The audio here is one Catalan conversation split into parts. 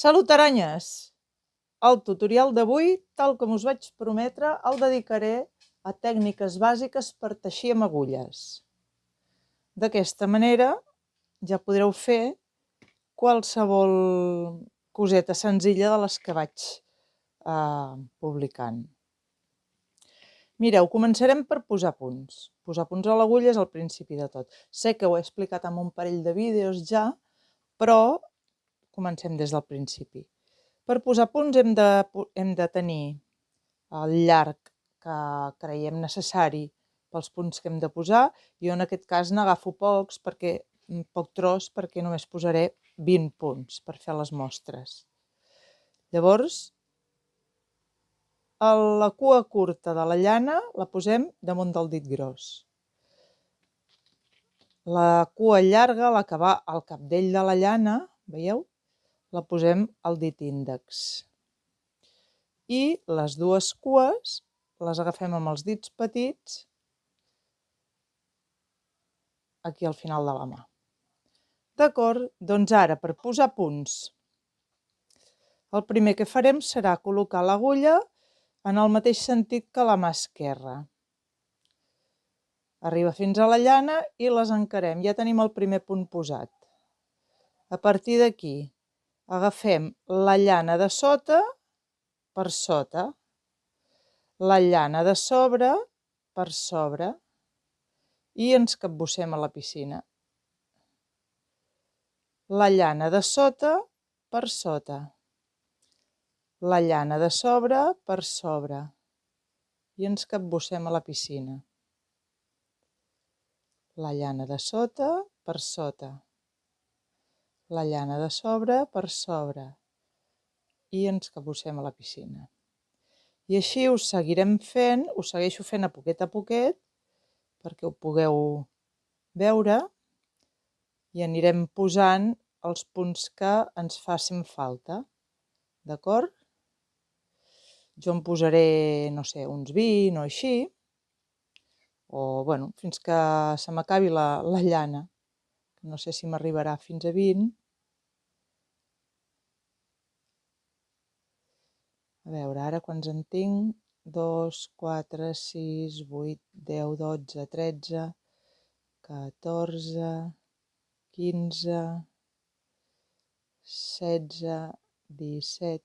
Salut, aranyes! El tutorial d'avui, tal com us vaig prometre, el dedicaré a tècniques bàsiques per teixir amb agulles. D'aquesta manera ja podreu fer qualsevol coseta senzilla de les que vaig publicant. Mireu, començarem per posar punts. Posar punts a l'agulla és el principi de tot. Sé que ho he explicat en un parell de vídeos ja, però comencem des del principi. Per posar punts hem de tenir el llarg que creiem necessari pels punts que hem de posar. Jo en aquest cas n'agafo poc tros, perquè només posaré 20 punts per fer les mostres. Llavors, la cua curta de la llana la posem damunt del dit gros. La cua llarga, la que va al cabdell de la llana, veieu? La posem al dit índex. I les dues cues les agafem amb els dits petits aquí al final de la mà. D'acord? Doncs ara, per posar punts, el primer que farem serà col·locar l'agulla en el mateix sentit que la mà esquerra. Arriba fins a la llana i les encarem. Ja tenim el primer punt posat. A partir d'aquí, agafem la llana de sota per sota, la llana de sobre per sobre i ens capbussem a la piscina. La llana de sota per sota, la llana de sobre per sobre i ens capbussem a la piscina. La llana de sota per sota, la llana de sobre per sobre i ens capbussem a la piscina. I així ho seguirem fent, ho segueixo fent a poquet perquè ho pugueu veure i anirem posant els punts que ens facin falta. D'acord? Jo en posaré, no sé, uns 20 o així, o bueno, fins que se m'acabi la llana. No sé si m'arribarà fins a 20. A veure, ara quants en tinc? 2, 4, 6, 8, 10, 12, 13, 14, 15, 16, 17,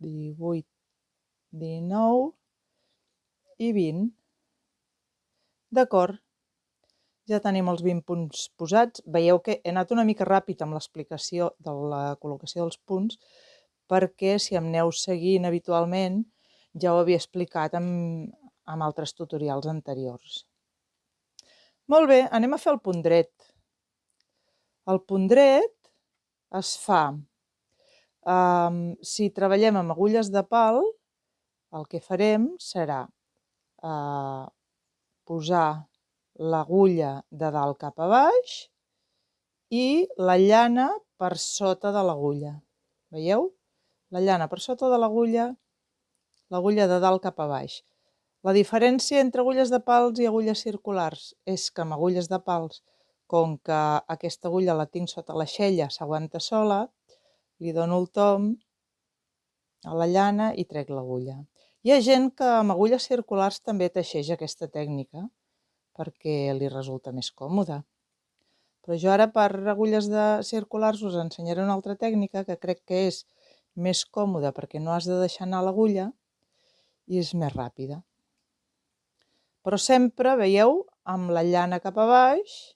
18, 19 i 20. D'acord, ja tenim els 20 punts posats. Veieu que he anat una mica ràpid amb l'explicació de la col·locació dels punts, perquè si em aneu seguint habitualment ja ho havia explicat en altres tutorials anteriors. Molt bé, anem a fer el punt dret. El punt dret es fa, si treballem amb agulles de pal, el que farem serà posar l'agulla de dalt cap a baix i la llana per sota de l'agulla. Veieu? La llana per sota de l'agulla de dalt cap a baix. La diferència entre agulles de pals i agulles circulars és que amb agulles de pals, com que aquesta agulla la tinc sota l'aixella, s'aguanta sola, li dono el tom a la llana i trec l'agulla. Hi ha gent que amb agulles circulars també teixeix aquesta tècnica perquè li resulta més còmode. Però jo ara per agulles circulars us ensenyaré una altra tècnica que crec que és més còmoda perquè no has de deixar anar l'agulla i és més ràpida. Però sempre, veieu, amb la llana cap a baix,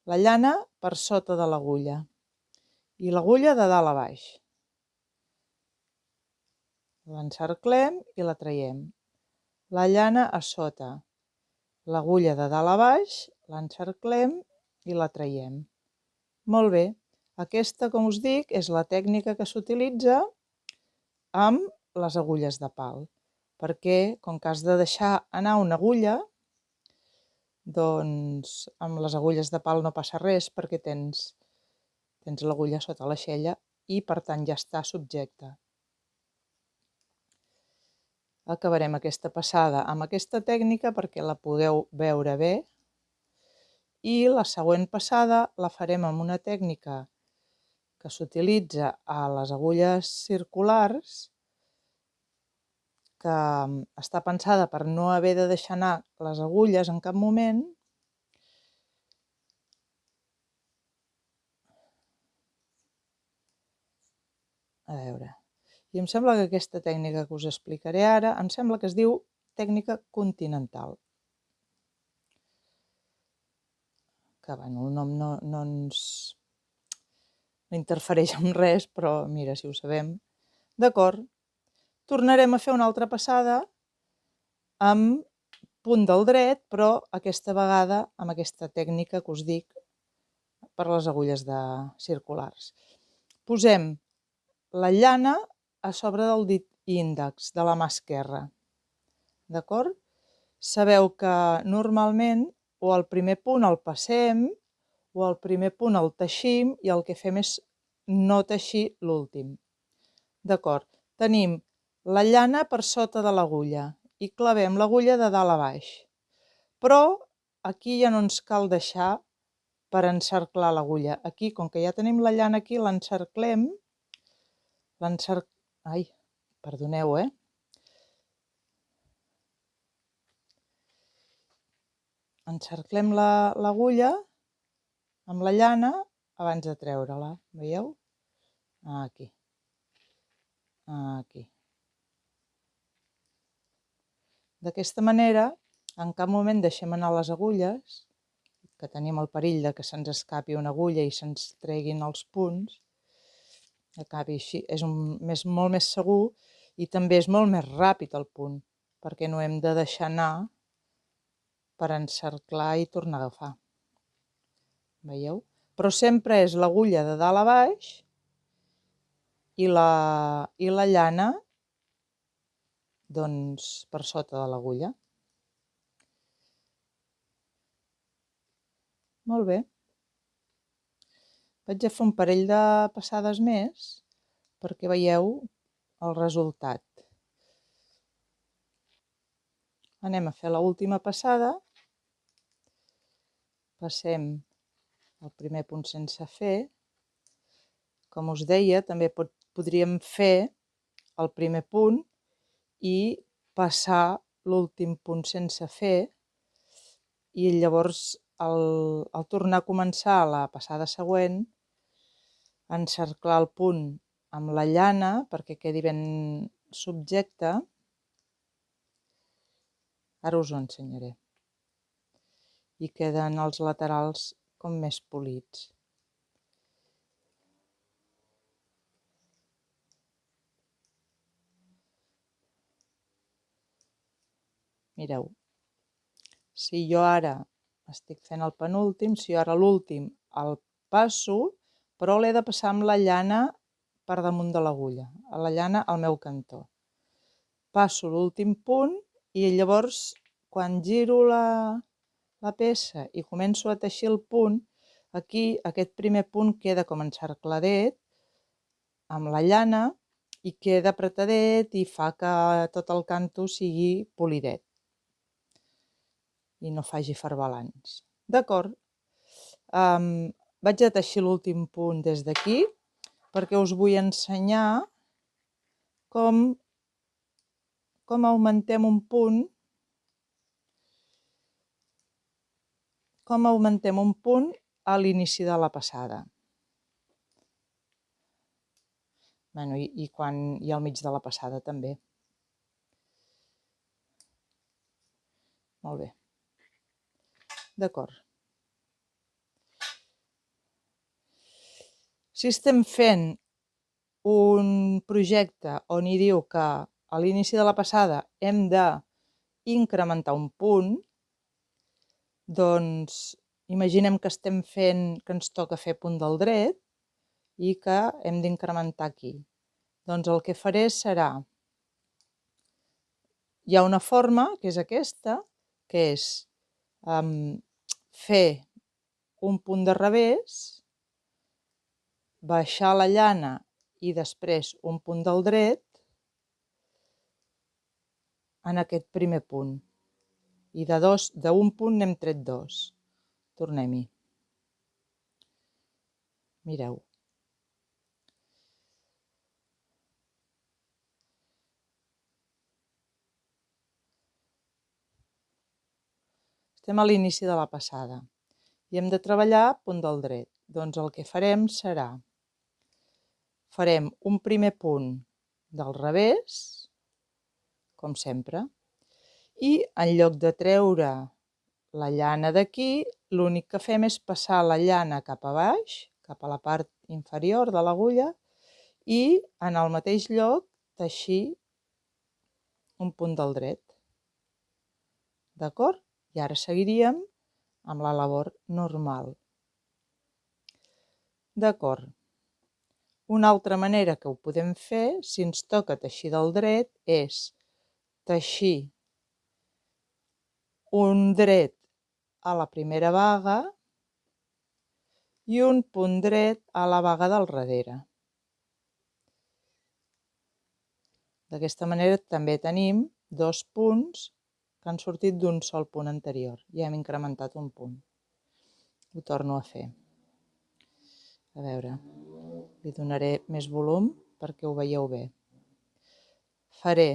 la llana per sota de l'agulla i l'agulla de dalt a baix. L'encerclem i la traiem. La llana a sota, l'agulla de dalt a baix, l'encerclem i la traiem. Molt bé, aquesta, com us dic, és la tècnica que s'utilitza amb les agulles de pal, perquè com que has de deixar anar una agulla, doncs amb les agulles de pal no passa res perquè tens l'agulla sota l'aixella i per tant ja està subjecta. Acabarem aquesta passada amb aquesta tècnica perquè la pugueu veure bé i la següent passada la farem amb una tècnica que s'utilitza a les agulles circulars, que està pensada per no haver de deixar anar les agulles en cap moment. A veure, i em sembla que aquesta tècnica que us explicaré ara, em sembla que es diu tècnica continental. Que bueno, el nom no interfereix en res, però mira, si ho sabem. D'acord, tornarem a fer una altra passada amb punt del dret, però aquesta vegada amb aquesta tècnica que us dic per les agulles circulars. Posem la llana a sobre del dit índex de la mà esquerra. D'acord? Sabeu que normalment o el primer punt el passem o el primer punt el teixim i el que fem és no teixir l'últim. D'acord, tenim la llana per sota de l'agulla i clavem l'agulla de dalt a baix. Però aquí ja no ens cal deixar per encerclar l'agulla. Aquí, com que ja tenim la llana aquí, l'encerclem. Ai, perdoneu, Encerclem l'agulla amb la llana abans de treure-la, veieu? Aquí. Aquí. D'aquesta manera, en cap moment deixem anar les agulles, que tenim el perill de que se'ns escapi una agulla i se'ns treguin els punts. Acabi així, és molt més segur i també és molt més ràpid el punt, perquè no hem de deixar anar per encerclar i tornar a agafar. Veieu? Però sempre és l'agulla de dalt a baix i la llana doncs per sota de l'agulla. Molt bé. Vaig a fer un parell de passades més perquè veieu el resultat. Anem a fer l'última passada. Passem el primer punt sense fer. Com us deia, també podríem fer el primer punt i passar l'últim punt sense fer i llavors al tornar a començar la passada següent encerclar el punt amb la llana perquè quedi ben subjecte. Ara us ho ensenyaré. I queden els laterals com més polits. Mireu, si jo ara estic fent el penúltim, si jo ara l'últim el passo, però l'he de passar amb la llana per damunt de l'agulla, a la llana al meu cantó. Passo l'últim punt i llavors quan giro la peça i començo a teixir el punt, aquí aquest primer punt queda com encercladet amb la llana i queda apretadet i fa que tot el canto sigui polidet i no faci farbalans. D'acord? Vaig a teixir l'últim punt des d'aquí perquè us vull ensenyar com augmentem un punt a l'inici de la passada. I al mig de la passada també. Molt bé. D'acord. Si estem fent un projecte on hi diu que a l'inici de la passada hem d'incrementar un punt, doncs imaginem que ens toca fer punt del dret i que hem d'incrementar aquí. Doncs el que faré serà, hi ha una forma, que és aquesta, que és fer un punt de revés, baixar la llana i després un punt del dret en aquest primer punt. I d'un punt n'hem tret dos. Tornem-hi. Mireu. Estem a l'inici de la passada i hem de treballar punt del dret. Doncs el que farem serà, farem un primer punt del revés, com sempre, i en lloc de treure la llana d'aquí, l'únic que fem és passar la llana cap a baix, cap a la part inferior de l'agulla, i en el mateix lloc teixir un punt del dret. D'acord? I ara seguiríem amb la labor normal. D'acord. Una altra manera que ho podem fer, si ens toca teixir del dret, és teixir un dret a la primera baga i un punt dret a la baga del darrere. D'aquesta manera també tenim 2 punts que han sortit d'un sol punt anterior. Ja hem incrementat un punt. Ho torno a fer. A veure, li donaré més volum perquè ho veieu bé. Faré,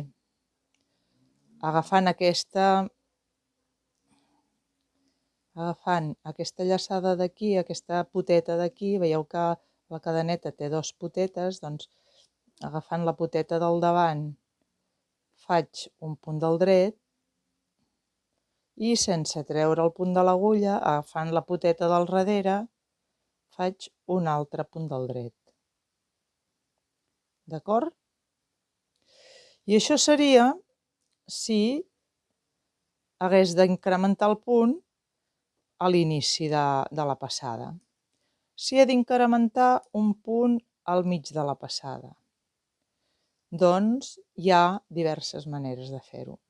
agafant aquesta llaçada d'aquí, aquesta poteta d'aquí, veieu que la cadeneta té 2 potetes, doncs agafant la poteta del davant faig un punt del dret i sense treure el punt de l'agulla, agafant la poteta del darrere, faig un altre punt del dret. D'acord? I això seria si hagués d'incrementar el punt a l'inici de la passada. Si he d'incrementar un punt al mig de la passada, doncs hi ha diverses maneres de fer-ho.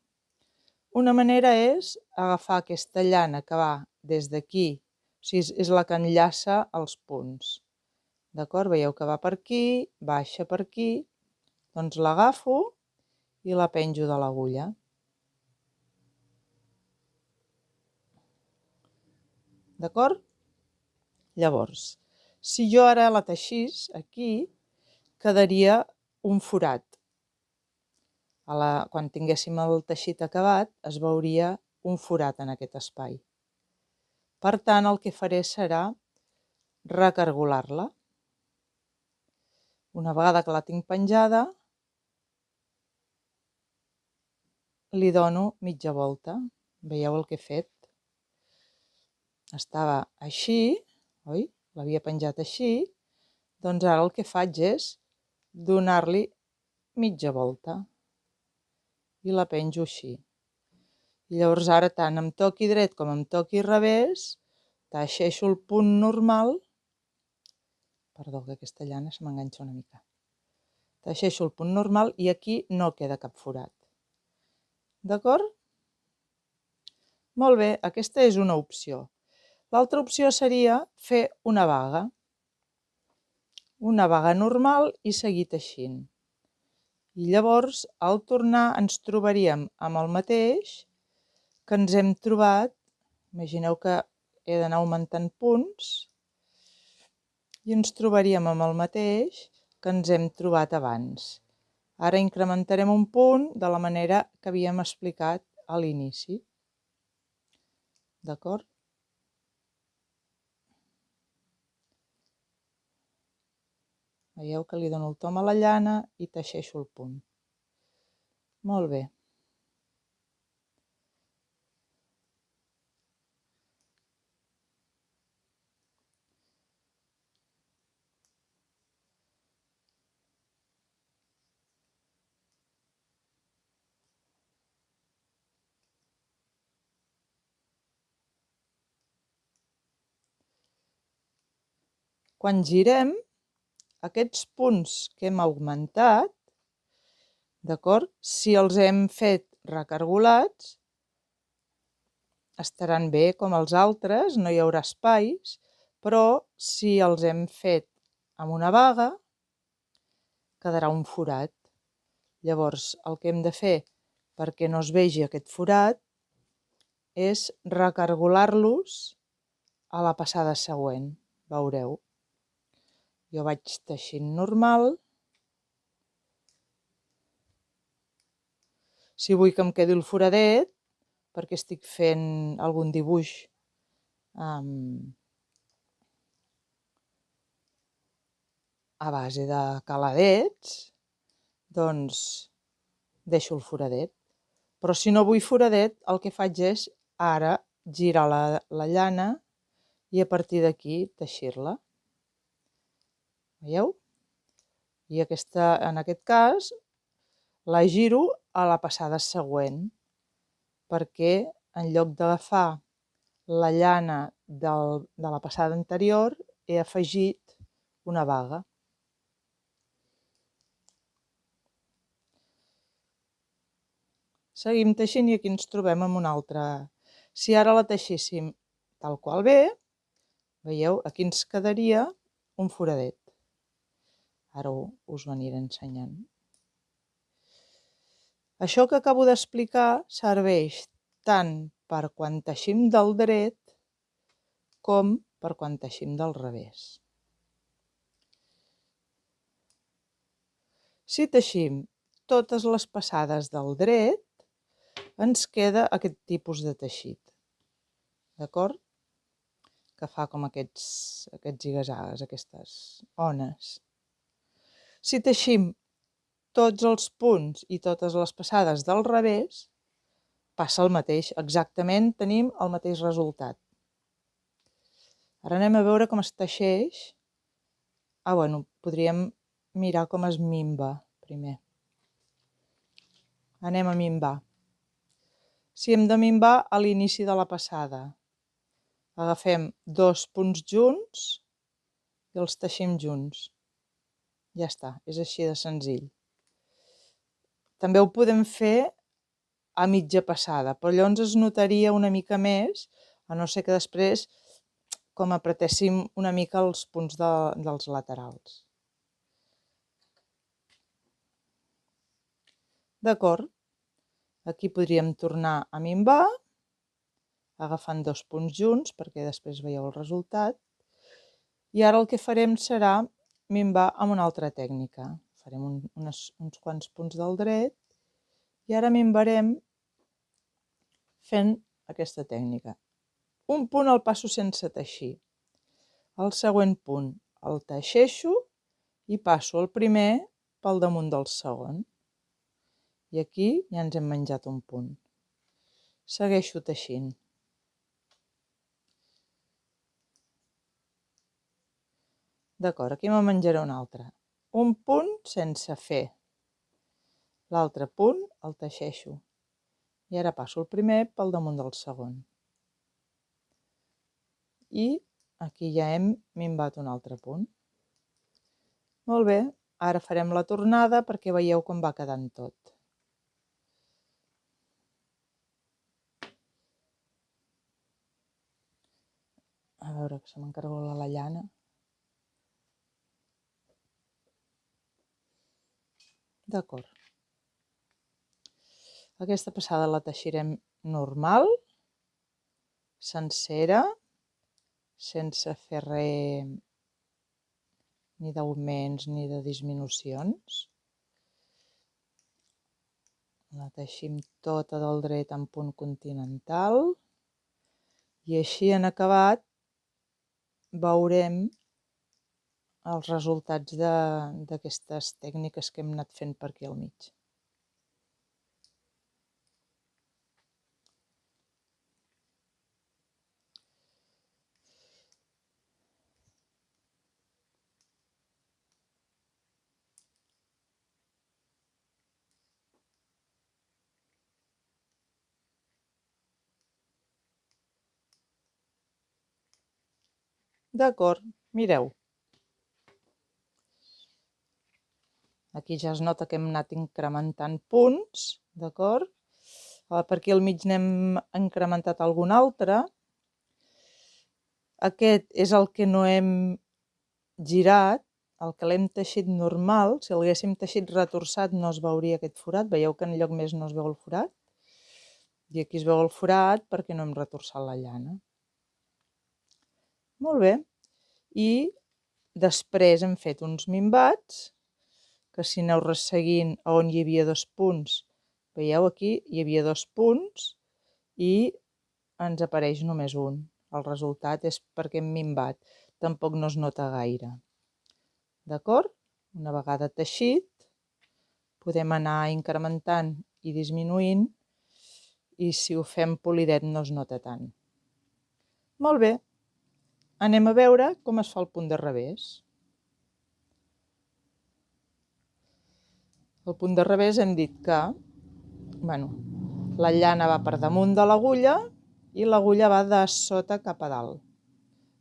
Una manera és agafar aquesta llana que va des d'aquí, o sigui, és la que enllaça els punts. D'acord? Veieu que va per aquí, baixa per aquí, doncs l'agafo i la penjo de l'agulla. D'acord? Llavors, si jo ara la teixís aquí, quedaria un forat. Quan tinguéssim el teixit acabat, es veuria un forat en aquest espai. Per tant, el que faré serà recargolar-la. Una vegada que la tinc penjada, li dono mitja volta. Veieu el que he fet? Estava així, oi? L'havia penjat així. Doncs ara el que faig és donar-li mitja volta i la penjo així. I llavors ara tant em toqui dret com em toqui revés, teixeixo el punt normal. Perdó, que aquesta llana se m'enganxa una mica. Teixeixo el punt normal i aquí no queda cap forat. D'acord? Molt bé, aquesta és una opció. L'altra opció seria fer una baga. Una baga normal i seguir teixint. I llavors, al tornar, ens trobaríem amb el mateix que ens hem trobat. Imagineu que he d'anar augmentant punts i ens trobaríem amb el mateix que ens hem trobat abans. Ara incrementarem un punt de la manera que havíem explicat a l'inici. D'acord? Veieu que li dono el tom a la llana i teixeixo el punt. Molt bé. Quan girem, aquests punts que hem augmentat, d'acord? Si els hem fet recargolats, estaran bé com els altres, no hi haurà espais, però si els hem fet amb una baga, quedarà un forat. Llavors, el que hem de fer perquè no es vegi aquest forat és recargolar-los a la passada següent. Veureu. Jo vaig teixint normal. Si vull que em quedi el foradet, perquè estic fent algun dibuix a base de caladets, doncs deixo el foradet. Però si no vull foradet, el que faig és ara girar la llana i a partir d'aquí teixir-la. Veieu? I en aquest cas la giro a la passada següent, perquè en lloc d'agafar la llana de la passada anterior he afegit una baga. Seguim teixint i aquí ens trobem amb una altra. Si ara la teixíssim tal qual ve, veieu, aquí ens quedaria un foradet. Ara us ho aniré ensenyant. Això que acabo d'explicar serveix tant per quan teixim del dret com per quan teixim del revés. Si teixim totes les passades del dret, ens queda aquest tipus de teixit, d'acord? Que fa com aquests ziga-zagues, aquestes ones. Si teixim tots els punts i totes les passades del revés, passa el mateix, exactament tenim el mateix resultat. Ara anem a veure com es teixeix. Bueno, podríem mirar com es mimba primer. Anem a mimbar. Si hem de mimbar a l'inici de la passada, agafem 2 punts junts i els teixim junts. Ja està, és així de senzill. També ho podem fer a mitja passada, però llavors es notaria una mica més, a no ser que després com apretéssim una mica els punts dels laterals. D'acord? Aquí podríem tornar a mimbar, agafant 2 punts junts, perquè després veieu el resultat. I ara el que farem serà mimbar amb una altra tècnica. Farem uns quants punts del dret i ara mimbarem fent aquesta tècnica. Un punt el passo sense teixir. El següent punt el teixeixo i passo el primer pel damunt del segon. I aquí ja ens hem menjat un punt. Segueixo teixint. D'acord, aquí me'n menjaré un altre. Un punt sense fer. L'altre punt el teixeixo. I ara passo el primer pel damunt del segon. I aquí ja hem mimbat un altre punt. Molt bé, ara farem la tornada perquè veieu com va quedant tot. A veure, que se m'encargola la llana. D'acord. Aquesta passada la teixirem normal, sencera, sense fer res ni d'augments ni de disminucions. La teixim tota del dret en punt continental i així en acabat veurem els resultats d'aquestes tècniques que hem anat fent per aquí al mig. D'acord, mireu. Aquí ja es nota que hem anat incrementant punts, d'acord? Per aquí al mig n'hem incrementat algun altre. Aquest és el que no hem girat, el que l'hem teixit normal. Si l'haguéssim teixit retorçat no es veuria aquest forat. Veieu que enlloc més no es veu el forat? I aquí es veu el forat perquè no hem retorçat la llana. Molt bé. I després hem fet uns mimbats, que si aneu resseguint on hi havia 2 punts, veieu aquí hi havia 2 punts i ens apareix només un. El resultat és perquè hem minvat, tampoc no es nota gaire. D'acord? Una vegada teixit, podem anar incrementant i disminuint, i si ho fem polidet no es nota tant. Molt bé, anem a veure com es fa el punt de revés. El punt de revés hem dit que la llana va per damunt de l'agulla i l'agulla va de sota cap a dalt,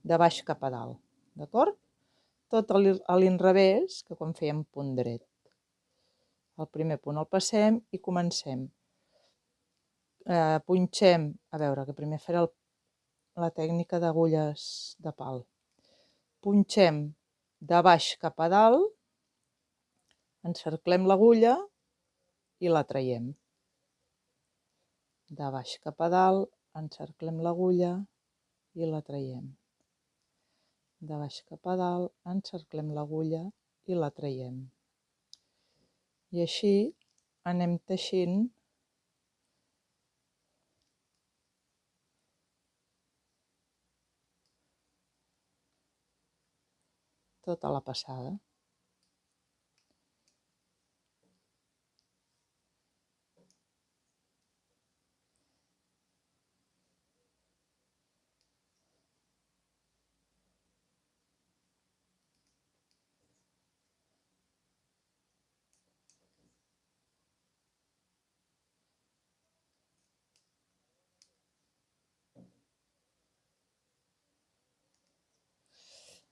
de baix cap a dalt, d'acord? Tot a l'inrevés que quan fèiem punt dret. El primer punt el passem i comencem. Punxem, a veure, que primer faré la tècnica d'agulles de pal. Punxem de baix cap a dalt, encerclem l'agulla i la traiem. De baix cap a dalt, encerclem l'agulla i la traiem. De baix cap a dalt, encerclem l'agulla i la traiem. I així anem teixint tota la passada.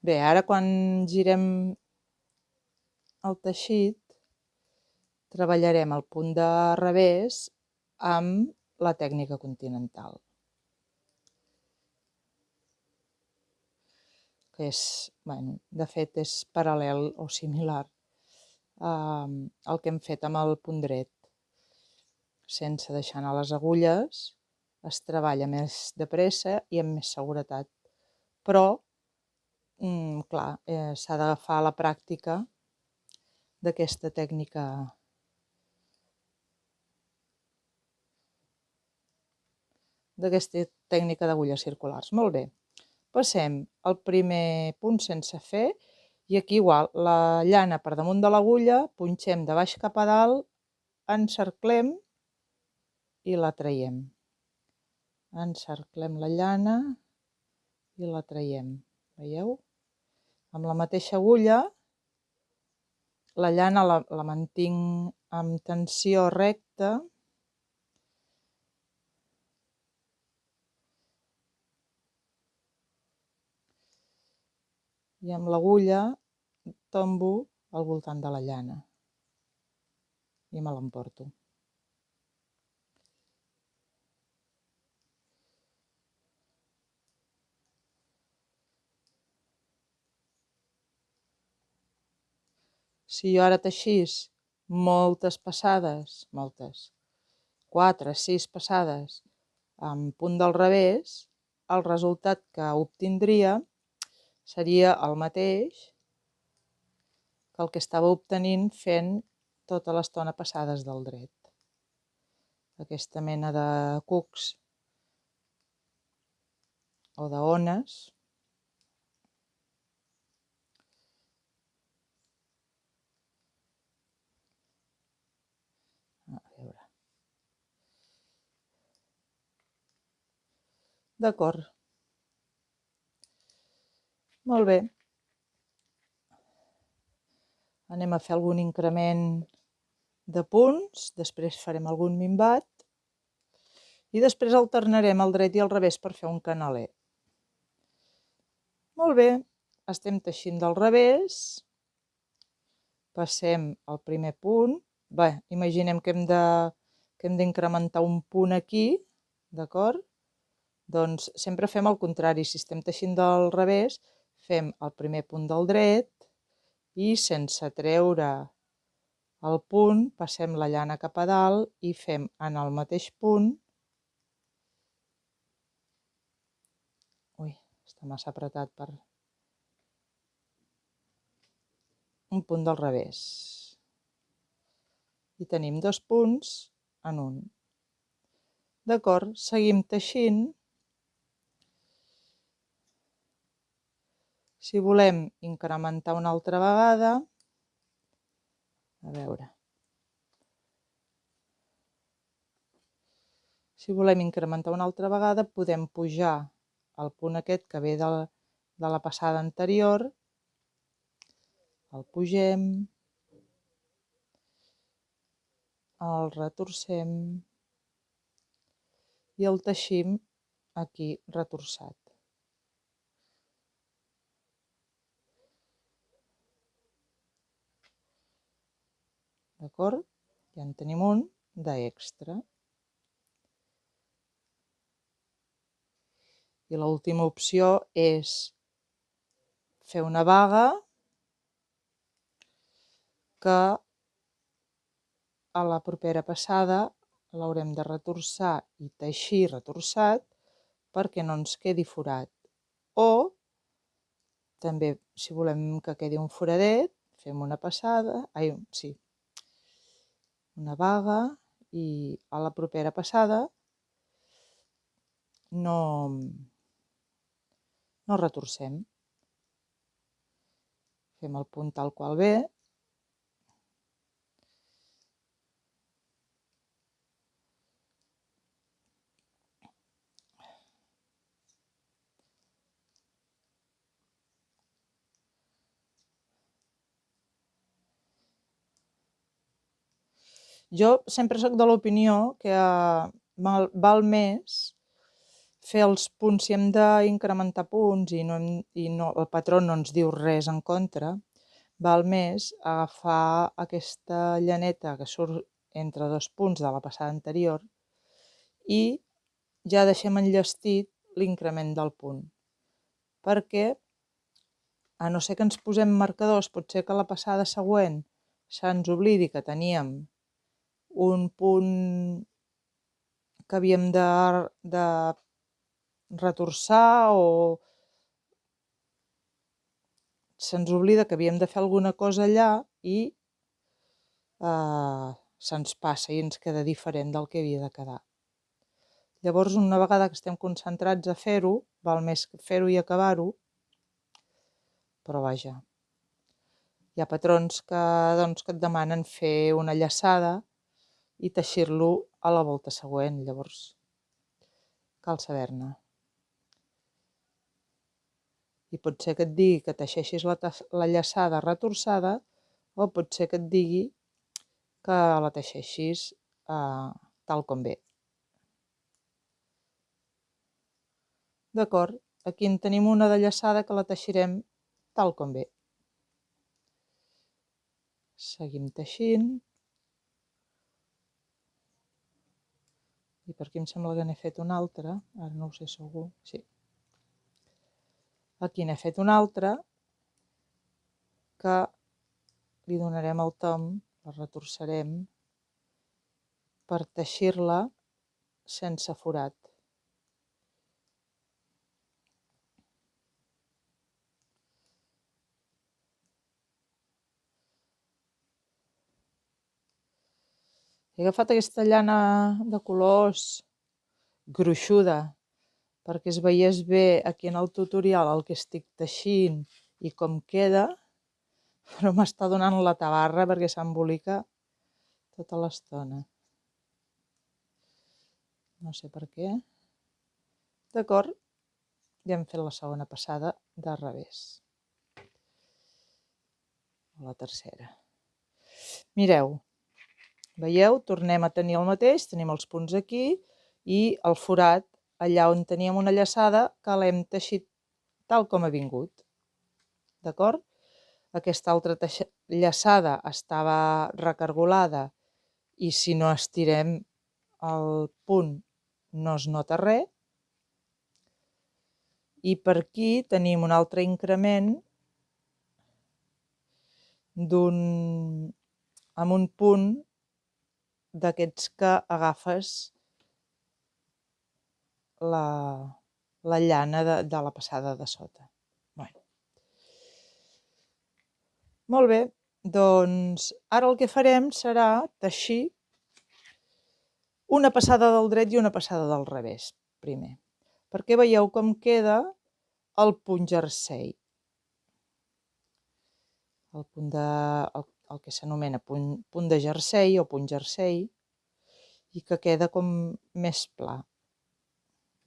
Bé, ara quan girem el teixit, treballarem el punt de revés amb la tècnica continental, que és, de fet és paral·lel o similar al que hem fet amb el punt dret. Sense deixar anar les agulles, es treballa més de pressa i amb més seguretat. Però, clar, s'ha d'agafar la pràctica d'aquesta tècnica d'agulles circulars. Molt bé. Passem al primer punt sense fer i aquí igual, la llana per damunt de l'agulla, punxem de baix cap a dalt, encerclem i la traiem. Encerclem la llana i la traiem. Veieu? Amb la mateixa agulla, la llana la mantinc amb tensió recta i amb l'agulla tombo al voltant de la llana i me l'emporto. Si jo ara teixís moltes passades, 4, 6 passades amb punt del revés, el resultat que obtindria seria el mateix que el que estava obtenint fent tota l'estona passades del dret. Aquesta mena de cucs o d'ones D'acord. Molt bé. Anem a fer algun increment de punts, després farem algun minvat i després alternarem el dret i el revés per fer un canaler. Molt bé, estem teixint del revés, passem al primer punt. Bé, imaginem que hem d'incrementar un punt aquí, d'acord? Doncs sempre fem el contrari. Si estem teixint del revés, fem el primer punt del dret i sense treure el punt, passem la llana cap a dalt i fem en el mateix punt. Ui, està massa apretat per un punt del revés. I tenim 2 punts en un. D'acord, seguim teixint. Si volem incrementar una altra vegada, a veure, si volem incrementar una altra vegada podem pujar el punt aquest que ve de la passada anterior, el pugem, el retorcem i el teixim aquí retorçat. D'acord? Ja en tenim un d'extra. I l'última opció és fer una baga que a la propera passada l'haurem de retorçar i teixir retorçat perquè no ens quedi forat. O també, si volem que quedi un foradet, fem una passada, una baga i a la propera passada no retorcem. Fem el punt tal qual ve. Jo sempre soc de l'opinió que val més fer els punts, si hem d'incrementar punts i el patró no ens diu res en contra, val més agafar aquesta llaneta que surt entre dos punts de la passada anterior i ja deixem enllestit l'increment del punt. Perquè, a no ser que ens posem marcadors, pot ser que la passada següent se'ns oblidi que teníem un punt que havíem de retorçar o se'ns oblida que havíem de fer alguna cosa allà i se'ns passa i ens queda diferent del que havia de quedar. Llavors, una vegada que estem concentrats a fer-ho, val més fer-ho i acabar-ho, però vaja, hi ha patrons que et demanen fer una llaçada i teixir-lo a la volta següent, llavors cal saber-ne. I pot ser que et digui que teixeixis la llaçada retorçada o pot ser que et digui que la teixeixis tal com ve. D'acord? Aquí en tenim una de llaçada que la teixirem tal com ve. Seguim teixint. I per aquí em sembla que n'he fet una altra, ara no ho sé segur, sí. Aquí n'he fet una altra que li donarem el tom, la retorçarem per teixir-la sense forat. He agafat aquesta llana de colors gruixuda perquè es veiés bé aquí en el tutorial el que estic teixint i com queda, però m'està donant la tabarra perquè s'embolica tota l'estona. No sé per què. D'acord, ja hem fet la segona passada de revés. La tercera. Mireu, veieu? Tornem a tenir el mateix, tenim els punts aquí i el forat allà on teníem una llaçada que l'hem teixit tal com ha vingut. D'acord? Aquesta altra llaçada estava recargolada i si no estirem el punt no es nota res. I per aquí tenim un altre increment amb un punt d'aquests que agafes la llana de la passada de sota. Bueno. Molt bé, doncs ara el que farem serà teixir una passada del dret i una passada del revés, primer, perquè veieu com queda el punt jersei. El que s'anomena punt de jersei o punt jersei, i que queda com més pla.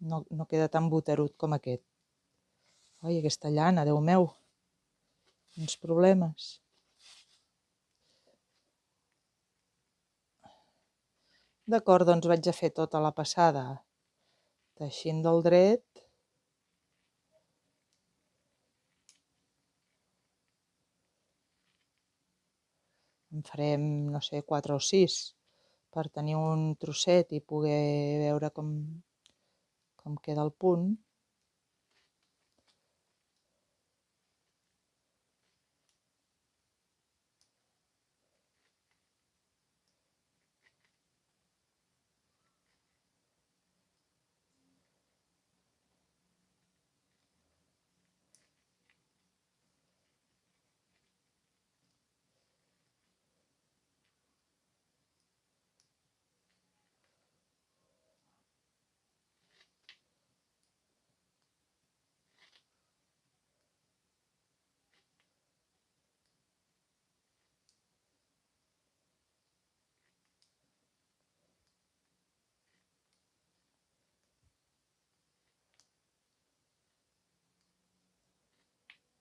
No queda tan boterut com aquest. Ai, aquesta llana, Déu meu, quins problemes. D'acord, doncs vaig a fer tota la passada teixint del dret. En farem, no sé, 4 o 6 per tenir un trosset i poder veure com queda el punt.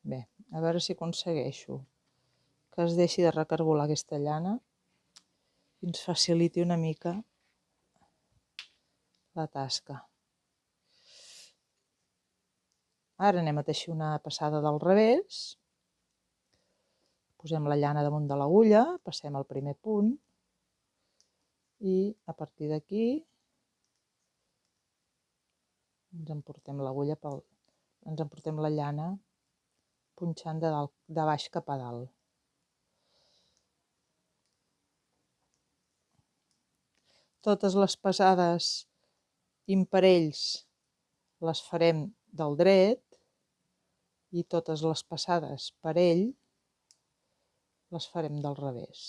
Bé, a veure si aconsegueixo que es deixi de recargolar aquesta llana i ens faciliti una mica la tasca. Ara anem a teixir una passada del revés. Posem la llana damunt de l'agulla, passem al primer punt i a partir d'aquí ens emportem la llana punxant de baix cap a dalt. Totes les passades imparells les farem del dret i totes les passades parell les farem del revés.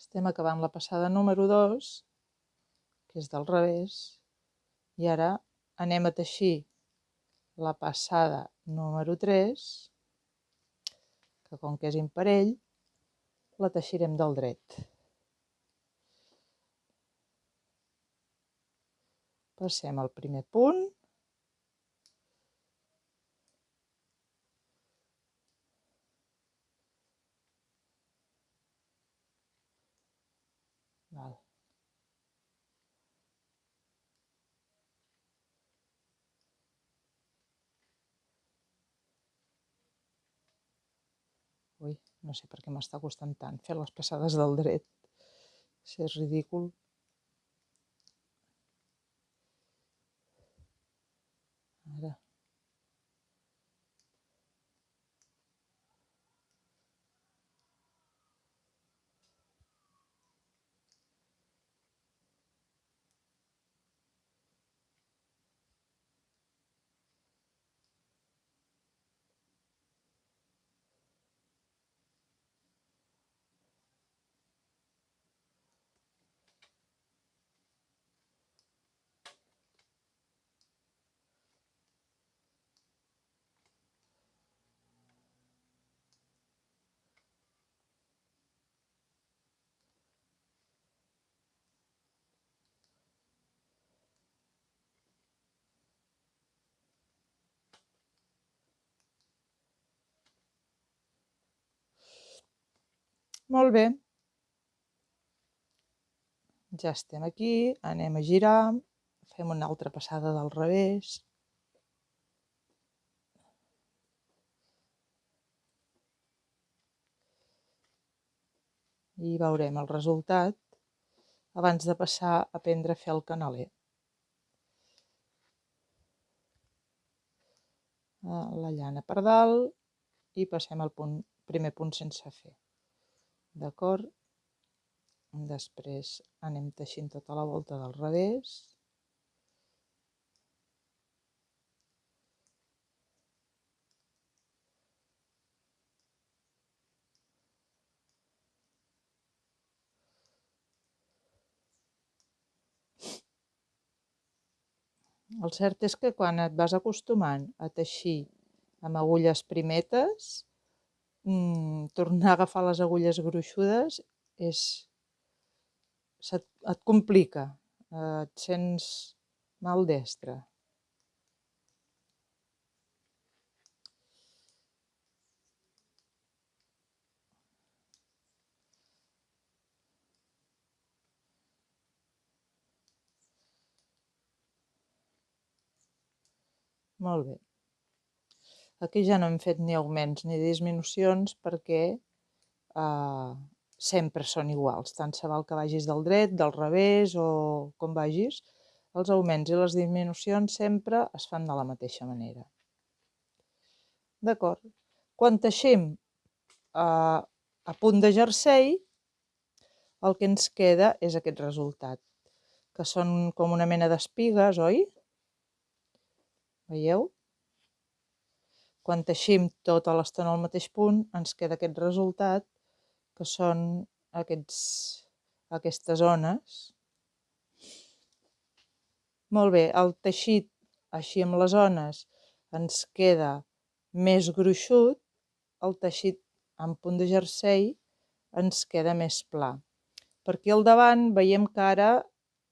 Estem acabant la passada número 2, que és del revés, i ara anem a teixir la passada número 3, que com que és imparell, la teixirem del dret. Passem al primer punt. Val. Ui, no sé per què m'està costant tant fer les passades del dret. Si és ridícul. Ara. Molt bé. Ja estem aquí, anem a girar, fem una altra passada del revés. I veurem el resultat abans de passar a aprendre a fer el canaler. La llana per dalt i passem al primer punt sense fer. D'acord? Després anem teixint tota la volta del revés. El cert és que quan et vas acostumant a teixir amb agulles primetes, tornar a agafar les agulles gruixudes et complica, et sents maldestre. Molt bé. Aquí ja no hem fet ni augments ni disminucions perquè sempre són iguals, tant se val que vagis del dret, del revés o com vagis, els augments i les disminucions sempre es fan de la mateixa manera. D'acord? Quan teixim a punt de jersei, el que ens queda és aquest resultat, que són com una mena d'espigues, oi? Veieu? Quan teixim tota l'estona al mateix punt, ens queda aquest resultat, que són aquestes ones. Molt bé, el teixit així amb les ones ens queda més gruixut, el teixit en punt de jersei ens queda més pla. Per aquí al davant veiem que ara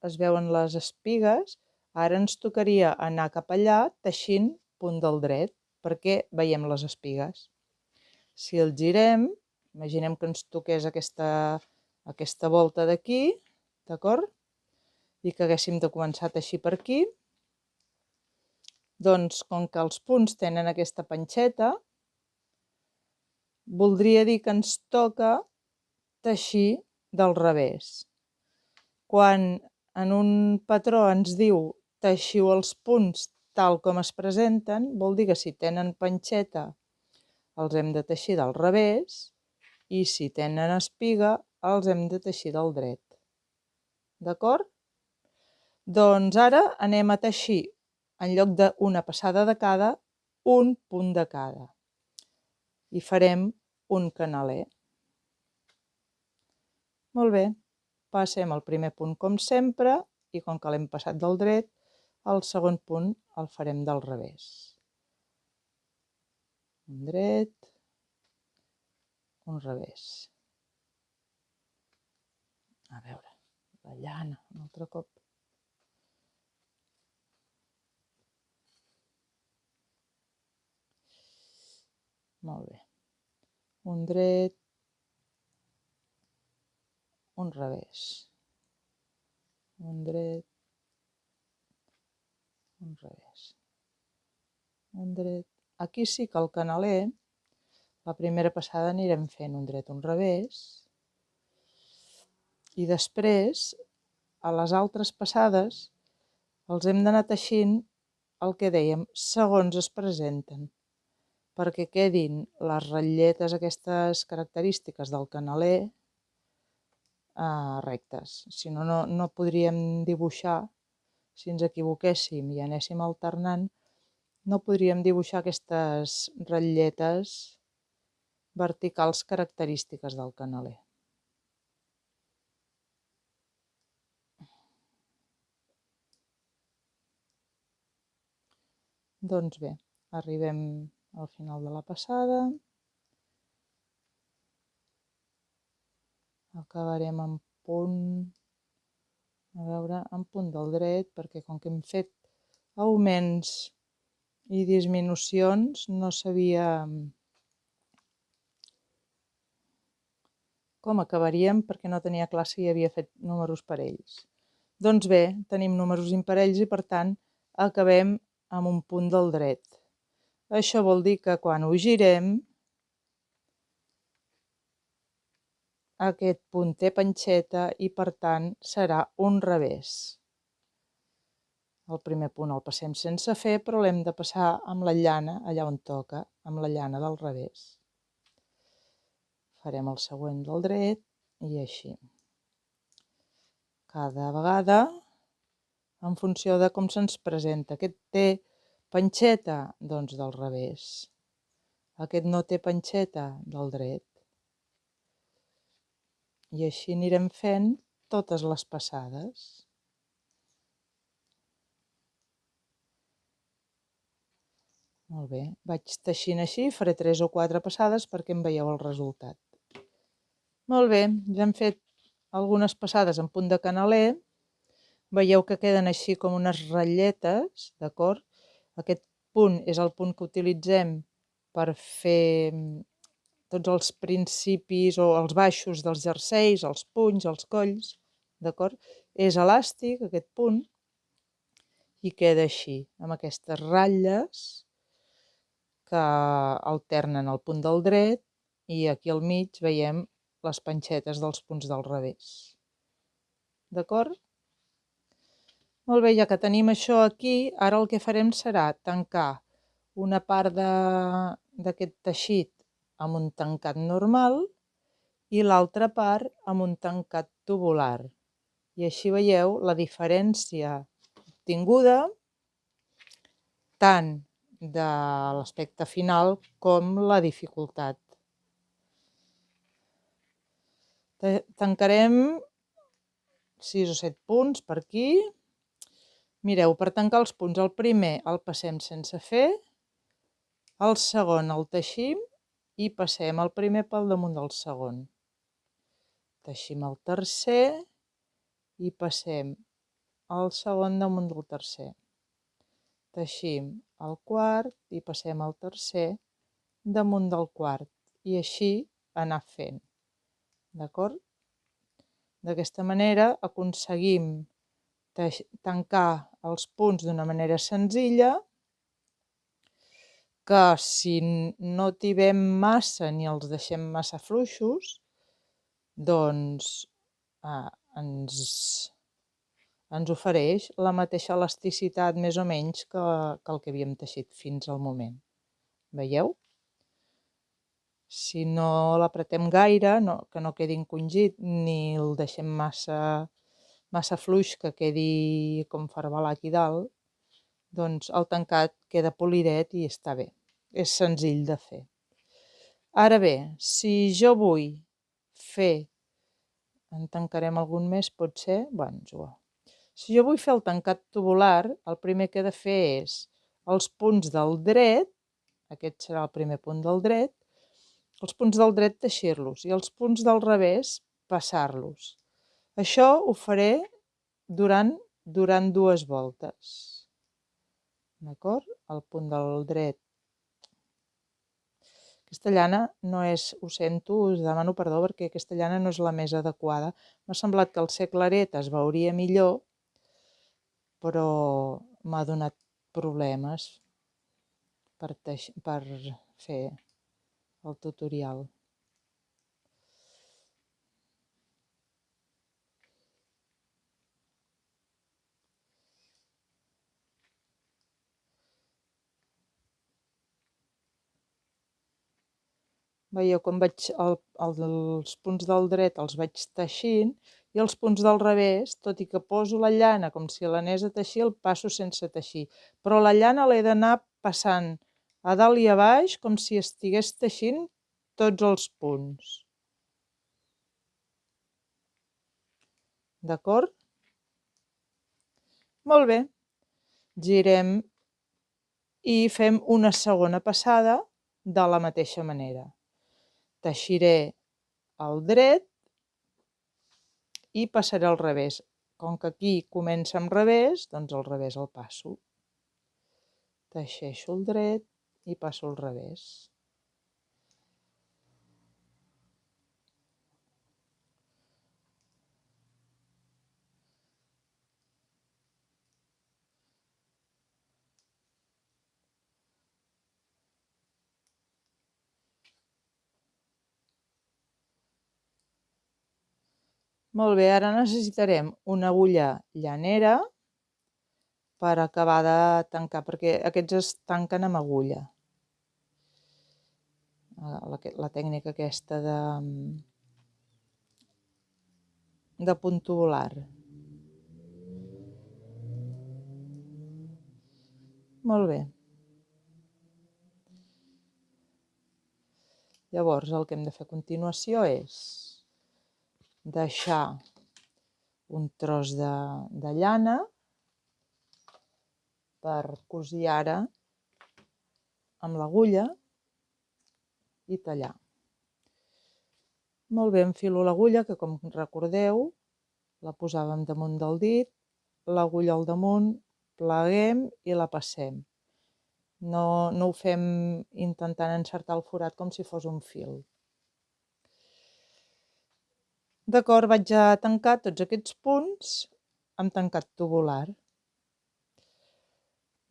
es veuen les espigues, ara ens tocaria anar cap allà teixint punt del dret, perquè veiem les espigues. Si el girem, imaginem que ens toqués aquesta volta d'aquí, d'acord? I que haguéssim de començar a teixir per aquí, doncs com que els punts tenen aquesta panxeta, voldria dir que ens toca teixir del revés. Quan en un patró ens diu teixiu els punts tal com es presenten, vol dir que si tenen panxeta els hem de teixir del revés i si tenen espiga els hem de teixir del dret. D'acord? Doncs ara anem a teixir, en lloc d'una passada de cada, un punt de cada. I farem un canaler. Molt bé, passem al primer punt com sempre i com que l'hem passat del dret, el segon punt el farem del revés. Un dret, un revés. A veure, la llana, un altre cop. Molt bé. Un dret, un revés. Un dret, un revés. Un dret. Aquí sí que el canaler, la primera passada anirem fent un dret, un revés. I després, a les altres passades, els hem d'anar teixint el que dèiem, segons es presenten, perquè quedin les ratlletes aquestes característiques del canaler rectes. Si no, no podríem dibuixar, si ens equivoquéssim i anéssim alternant, no podríem dibuixar aquestes ratlletes verticals característiques del canaler. Doncs bé, arribem al final de la passada. Acabarem en punt, a veure, en punt del dret, perquè com que hem fet augments i disminucions, no sabia com acabaríem perquè no tenia clar si havia fet números parells. Doncs bé, tenim números imparells i per tant acabem amb un punt del dret. Això vol dir que quan ho girem aquest punt té panxeta i per tant serà un revés. El primer punt el passem sense fer, però l'hem de passar amb la llana allà on toca, amb la llana del revés. Farem el següent del dret i així. Cada vegada, en funció de com se'ns presenta. Aquest té panxeta, doncs del revés. Aquest no té panxeta, del dret. I així anirem fent totes les passades. Molt bé, vaig teixint així, faré 3 o 4 passades perquè em veieu el resultat. Molt bé, ja hem fet algunes passades en punt de canaler. Veieu que queden així com unes ratlletes, d'acord? Aquest punt és el punt que utilitzem per fer tots els principis o els baixos dels jerseis, els punys, els colls, d'acord? És elàstic aquest punt i queda així, amb aquestes ratlles que alternen el punt del dret i aquí al mig veiem les panxetes dels punts del revés. D'acord? Molt bé, ja que tenim això aquí, ara el que farem serà tancar una part d'aquest teixit amb un tancat normal i l'altra part amb un tancat tubular. I així veieu la diferència obtinguda tant de l'aspecte final com la dificultat. Tancarem 6 o 7 punts per aquí. Mireu, per tancar els punts, el primer el passem sense fer, el segon el teixim i passem el primer pel damunt del segon. Teixim el tercer i passem el segon damunt del tercer. Teixim el quart i passem el tercer damunt del quart. I així anar fent. D'acord? D'aquesta manera aconseguim tancar els punts d'una manera senzilla, que si no tibem massa ni els deixem massa fluixos, doncs ens ofereix la mateixa elasticitat més o menys que el que havíem teixit fins al moment. Veieu? Si no l'apretem gaire, que no quedi encongit, ni el deixem massa fluix, que quedi com farbalà aquí dalt, doncs el tancat queda polidet i està bé. És senzill de fer. Ara bé, si jo vull fer, en tancarem algun més, potser, bueno, és igual. Si jo vull fer el tancat tubular, el primer que he de fer és els punts del dret, aquest serà el primer punt del dret, els punts del dret teixir-los i els punts del revés passar-los. Això ho faré durant 2 voltes. D'acord? El punt del dret. Aquesta llana no és, ho sento, us demano perdó perquè aquesta llana no és la més adequada. M'ha semblat que al ser claret es veuria millor, però m'ha donat problemes per fer el tutorial. Veieu com els punts del dret els vaig teixint i els punts del revés, tot i que poso la llana com si l'anés a teixir, el passo sense teixir. Però la llana l'he d'anar passant a dalt i a baix com si estigués teixint tots els punts. D'acord? Molt bé. Girem i fem una segona passada de la mateixa manera. Teixiré el dret i passaré al revés. Com que aquí comença amb revés, doncs al revés el passo. Teixeixo el dret i passo al revés. Molt bé, ara necessitarem una agulla llanera per acabar de tancar, perquè aquests es tanquen amb agulla. La tècnica aquesta de punt tubular. Molt bé. Llavors el que hem de fer a continuació és deixar un tros de llana per cosir ara amb l'agulla i tallar. Molt bé, enfilo l'agulla, que com recordeu la posàvem damunt del dit, l'agulla al damunt, pleguem i la passem. No ho fem intentant encertar el forat com si fos un fil. D'acord, vaig a tancar tots aquests punts amb tancat tubular.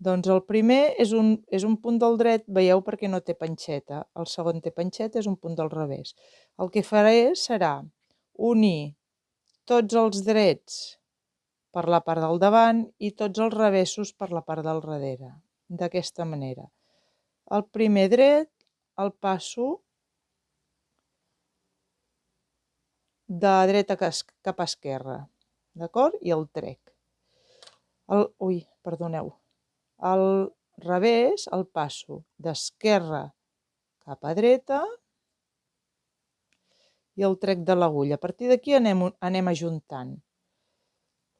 Doncs el primer és un punt del dret, veieu, perquè no té panxeta. El segon té panxeta, és un punt del revés. El que faré serà unir tots els drets per la part del davant i tots els revessos per la part del darrere, d'aquesta manera. El primer dret el passo de dreta cap a esquerra, d'acord? I el trec. Perdoneu. El revés el passo d'esquerra cap a dreta i el trec de l'agulla. A partir d'aquí anem ajuntant.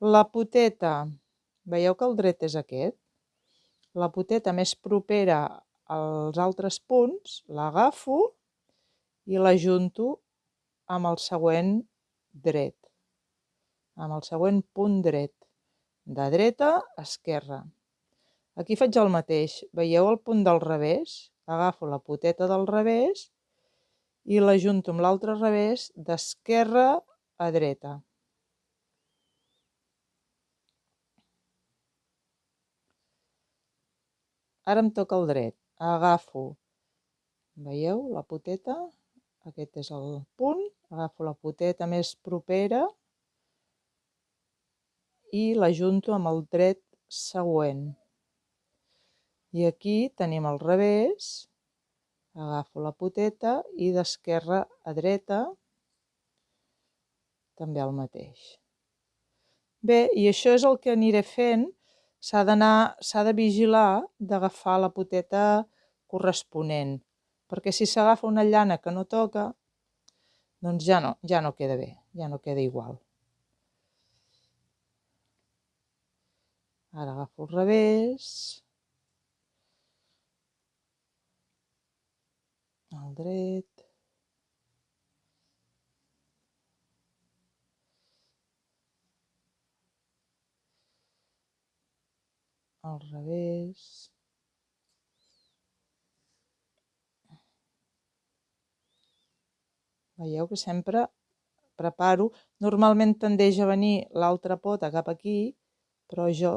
La poteta, veieu que el dret és aquest? La poteta més propera als altres punts l'agafo i l'ajunto amb el següent dret, amb el següent punt dret, de dreta a esquerra. Aquí faig el mateix, veieu el punt del revés? Agafo la poteta del revés i l'ajunto amb l'altre revés d'esquerra a dreta. Ara em toca el dret. Agafo, veieu la poteta? Aquest és el punt. Agafo la poteta més propera i l'ajunto amb el dret següent. I aquí tenim el revés, agafo la poteta i d'esquerra a dreta també el mateix. Bé, i això és el que aniré fent. S'ha de vigilar d'agafar la poteta corresponent, perquè si s'agafa una llana que no toca, doncs ja no queda bé, ja no queda igual. Ara agafo el revés, el dret, al revés, veieu que sempre preparo, normalment tendeix a venir l'altra pota cap aquí, però jo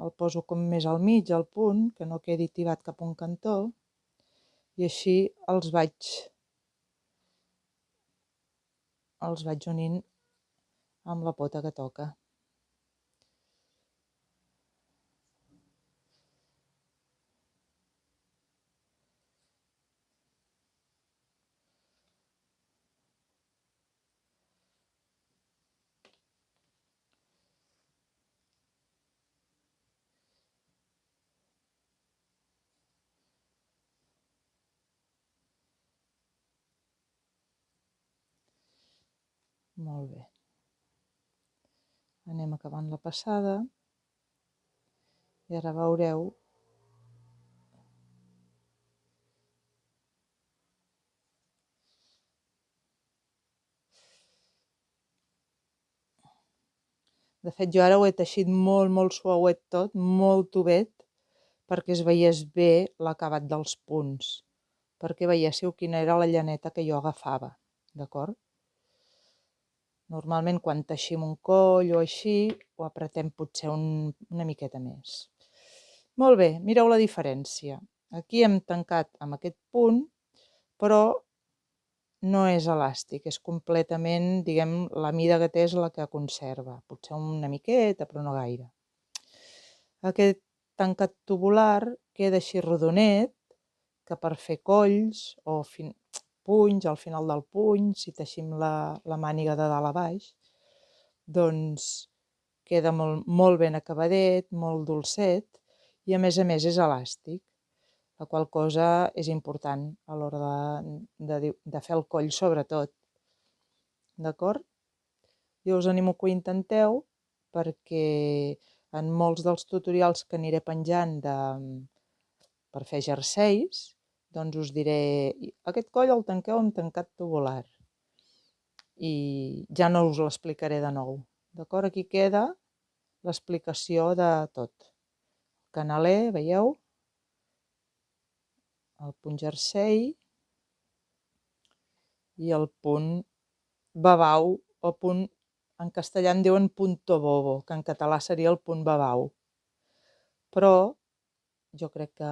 el poso com més al mig, al punt, que no quedi tibat cap a un cantó, i així els vaig unint amb la pota que toca. Molt bé. Anem acabant la passada i ara veureu de fet jo ara ho he teixit molt suauet tot, molt tovet, perquè es veiés bé l'acabat dels punts, perquè veiéssiu quina era la llaneta que jo agafava, d'acord? Normalment quan teixim un coll o així ho apretem potser una miqueta més. Molt bé, mireu la diferència. Aquí hem tancat amb aquest punt, però no és elàstic, és completament, diguem, la mida que té és la que conserva. Potser una miqueta, però no gaire. Aquest tancat tubular queda així rodonet, que per fer colls o punys, al final del puny, si teixim la màniga de dalt a baix, doncs queda molt ben acabadet, molt dolcet i a més és elàstic, la qual cosa és important a l'hora de fer el coll sobretot. D'acord? Jo us animo que ho intenteu perquè en molts dels tutorials que aniré penjant per fer jerseis, doncs us diré, aquest coll el tanqueu amb tancat tubular i ja no us l'explicaré de nou. D'acord? Aquí queda l'explicació de tot. El canaler, veieu? El punt jersei i el punt babau o punt, en castellà en diuen punto bobo, que en català seria el punt babau. Però jo crec que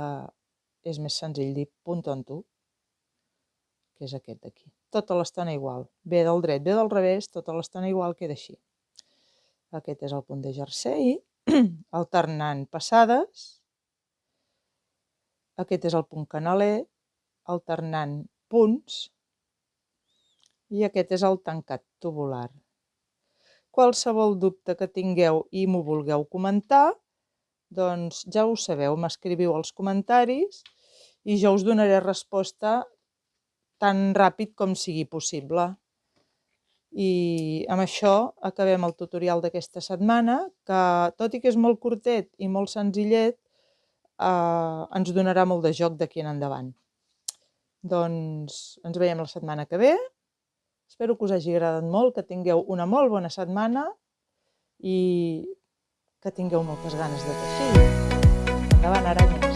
és més senzill dir punt tonto, que és aquest d'aquí. Tota l'estona igual. Ve del dret, ve del revés, tota l'estona igual queda així. Aquest és el punt de jersei, alternant passades. Aquest és el punt canaler, alternant punts. I aquest és el tancat tubular. Qualsevol dubte que tingueu i m'ho vulgueu comentar, doncs ja ho sabeu, m'escriviu als comentaris i jo us donaré resposta tan ràpid com sigui possible. I amb això acabem el tutorial d'aquesta setmana, que tot i que és molt curtet i molt senzillet, ens donarà molt de joc d'aquí en endavant. Doncs ens veiem la setmana que ve. Espero que us hagi agradat molt, que tingueu una molt bona setmana i que tingueu moltes ganes de teixir. Endavant, aranyes!